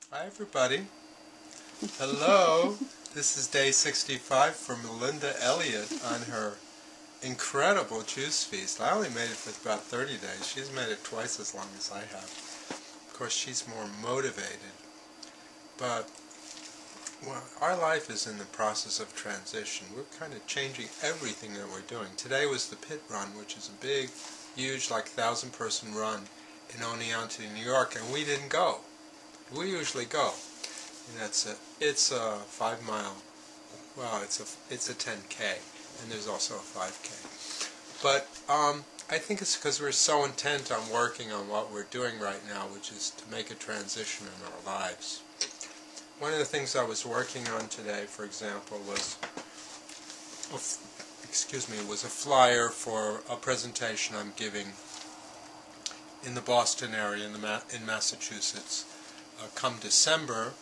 Hi everybody. Hello. This is day 65 for Melinda Elliott on her incredible juice feast. I only made it for about 30 days. She's made it twice as long as I have. Of course, she's more motivated. But well, our life is in the process of transition. We're kind of changing everything that we're doing. Today was the pit run, which is a big, huge, like 1,000-person run in Oneonta, New York, and we didn't go. We usually go. And it's a 5 mile, well, it's a 10K, and there's also a 5K. But I think it's because we're so intent on working on what we're doing right now, which is to make a transition in our lives. One of the things I was working on today, for example, was a flyer for a presentation I'm giving in the Boston area, in Massachusetts, come December,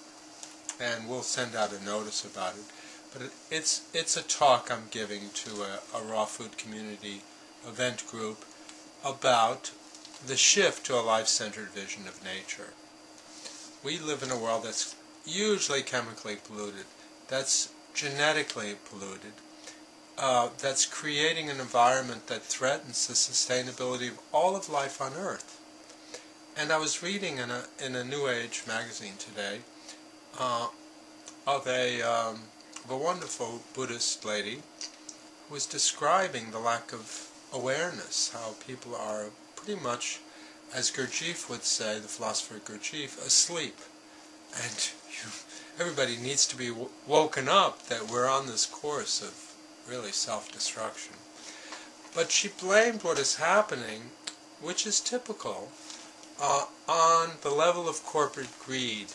and we'll send out a notice about it. But it's a talk I'm giving to a raw food community event group about the shift to a life-centered vision of nature. We live in a world that's hugely chemically polluted, that's genetically polluted, that's creating an environment that threatens the sustainability of all of life on Earth. And I was reading in a New Age magazine today of a wonderful Buddhist lady who was describing the lack of awareness, how people are pretty much, as Gurdjieff would say, the philosopher Gurdjieff, asleep. And everybody needs to be woken up that we're on this course of really self-destruction. But she blamed what is happening, which is typical, on the level of corporate greed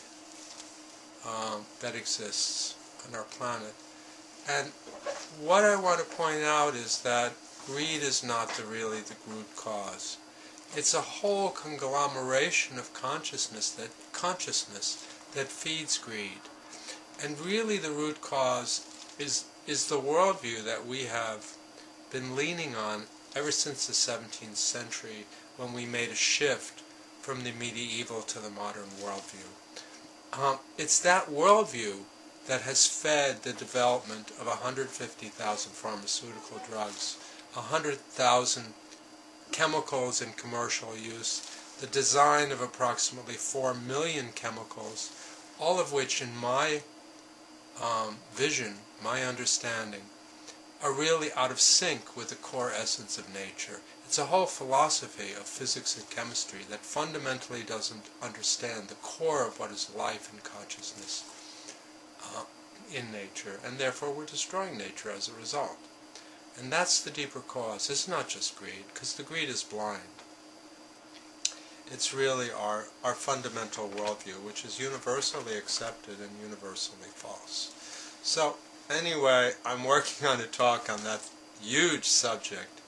that exists on our planet. And what I want to point out is that greed is not really the root cause. It's a whole conglomeration of consciousness that feeds greed. And really the root cause is the worldview that we have been leaning on ever since the 17th century, when we made a shift from the medieval to the modern worldview. It's that worldview that has fed the development of 150,000 pharmaceutical drugs, 100,000 chemicals in commercial use, the design of approximately 4 million chemicals, all of which in my vision, my understanding, are really out of sync with the core essence of nature. It's a whole philosophy of physics and chemistry that fundamentally doesn't understand the core of what is life and consciousness in nature, and therefore we're destroying nature as a result. And that's the deeper cause. It's not just greed, because the greed is blind. It's really our fundamental worldview, which is universally accepted and universally false. So, anyway, I'm working on a talk on that huge subject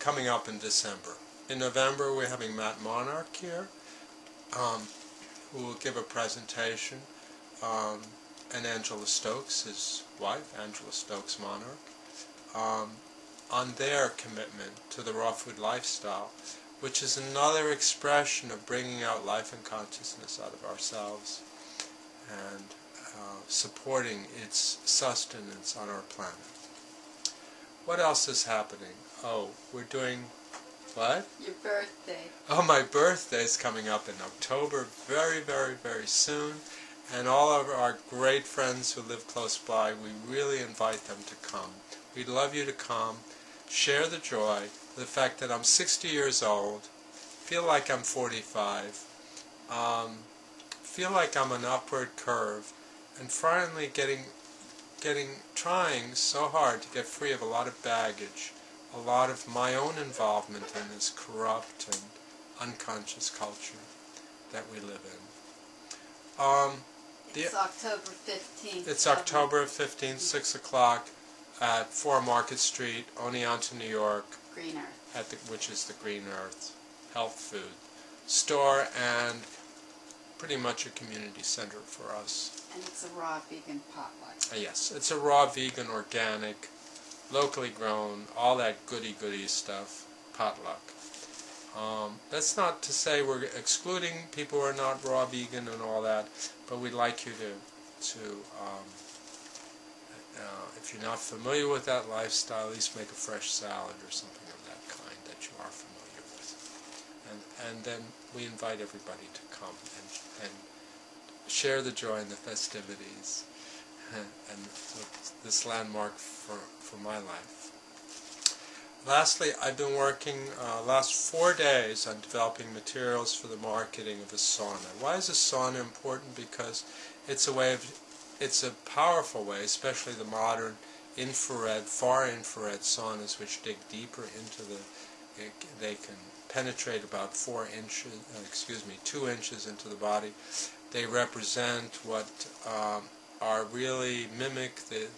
coming up in December. In November, we're having Matt Monarch here, who will give a presentation, and Angela Stokes, his wife, Angela Stokes Monarch, on their commitment to the raw food lifestyle, which is another expression of bringing out life and consciousness out of ourselves and supporting its sustenance on our planet. What else is happening? Oh, we're doing what? Your birthday. Oh, my birthday's coming up in October, very, very, very soon. And all of our great friends who live close by, we really invite them to come. We'd love you to come, share the joy, the fact that I'm 60 years old, feel like I'm 45, feel like I'm an upward curve, and finally trying so hard to get free of a lot of baggage, a lot of my own involvement in this corrupt and unconscious culture that we live in. It's October 15th. It's October 15th, 6 o'clock at 4 Market Street, Oneonta, New York. Green Earth. Which is the Green Earth health food store, and pretty much a community center for us. And it's a raw vegan potluck. Yes, it's a raw vegan, organic, locally grown, all that goody stuff, potluck. That's not to say we're excluding people who are not raw vegan and all that, but we'd like you to if you're not familiar with that lifestyle, at least make a fresh salad or something of that kind that you are familiar with. And then we invite everybody to come and share the joy and the festivities and this landmark for my life. Lastly, I've been working last 4 days on developing materials for the marketing of a sauna. Why is a sauna important? Because it's a powerful way, especially the modern infrared, far infrared saunas, which dig deeper into they can penetrate about 2 inches into the body. They represent what are really mimic the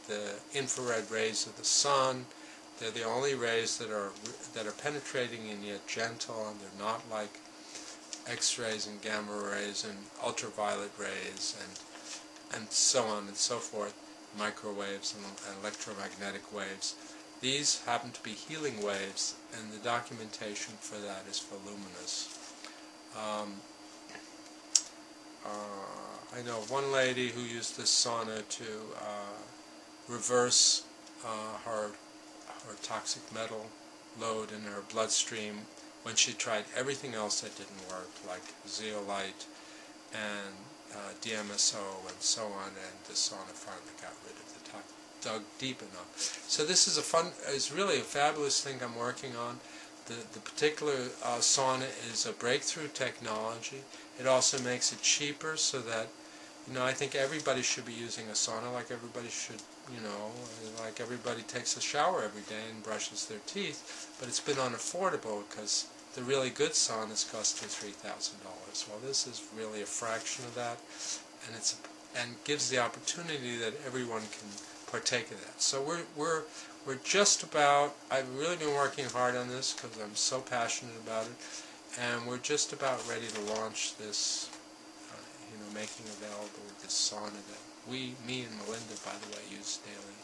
infrared rays of the sun. They're the only rays that are penetrating and yet gentle, and they're not like X-rays and gamma rays and ultraviolet rays and so on and so forth, microwaves and electromagnetic waves. These happen to be healing waves, and the documentation for that is voluminous. I know one lady who used this sauna to reverse her toxic metal load in her bloodstream when she tried everything else that didn't work, like zeolite and DMSO and so on, and the sauna finally got rid of the toxic, dug deep enough. So this is it's really a fabulous thing I'm working on. The particular sauna is a breakthrough technology. It also makes it cheaper, so that, I think everybody should be using a sauna, like everybody should, like everybody takes a shower every day and brushes their teeth, but it's been unaffordable because the really good saunas cost $2,000 to $3,000. Well, this is really a fraction of that, and gives the opportunity that everyone can partake of that. So we're just about, I've really been working hard on this because I'm so passionate about it, and we're just about ready to launch this, making available this sauna that me and Melinda, by the way, use daily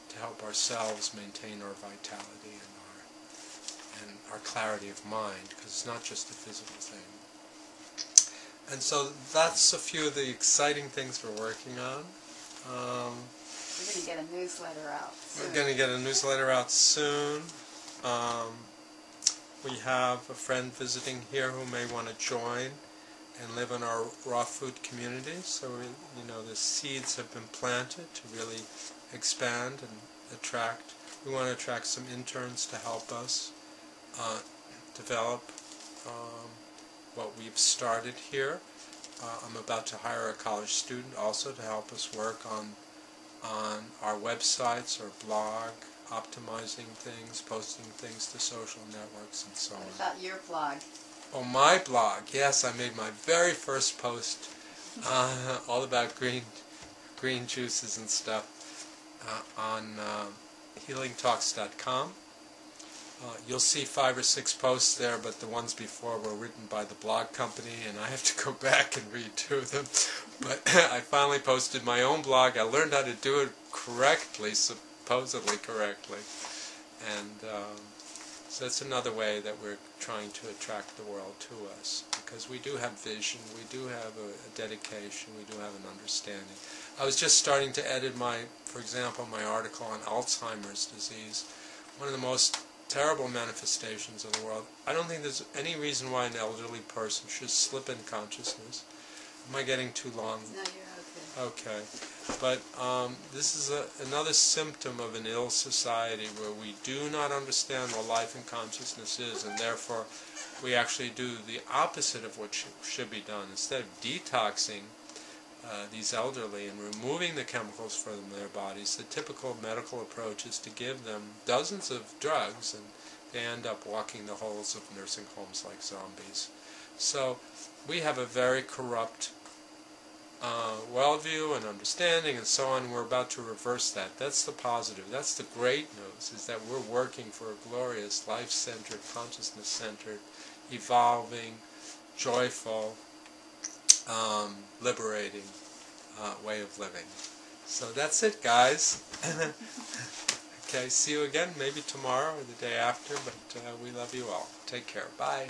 to help ourselves maintain our vitality and our clarity of mind, because it's not just a physical thing. And so that's a few of the exciting things we're working on. We're going to get a newsletter out soon. We're going to get a newsletter out soon. We have a friend visiting here who may want to join and live in our raw food community. So the seeds have been planted to really expand and attract. We want to attract some interns to help us develop what we've started here. I'm about to hire a college student also to help us work on our websites, our blog, optimizing things, posting things to social networks, and so on. What about your blog? Oh, my blog. Yes, I made my very first post all about green juices and stuff on healingtalks.com. You'll see 5 or 6 posts there, but the ones before were written by the blog company, and I have to go back and redo them. But I finally posted my own blog. I learned how to do it correctly, supposedly correctly. And so that's another way that we're trying to attract the world to us, because we do have vision, we do have a dedication, we do have an understanding. I was just starting to edit for example, my article on Alzheimer's disease, one of the most terrible manifestations of the world. I don't think there's any reason why an elderly person should slip in consciousness. Am I getting too long? No, you're okay. Okay. But this is another symptom of an ill society where we do not understand what life and consciousness is, and therefore we actually do the opposite of what should be done. Instead of detoxing these elderly and removing the chemicals from their bodies, the typical medical approach is to give them dozens of drugs, and they end up walking the halls of nursing homes like zombies. So we have a very corrupt worldview and understanding and so on. We're about to reverse that. That's the positive. That's the great news, is that we're working for a glorious, life-centered, consciousness-centered, evolving, joyful, liberating way of living. So that's it, guys. Okay, see you again, maybe tomorrow or the day after, but we love you all. Take care. Bye.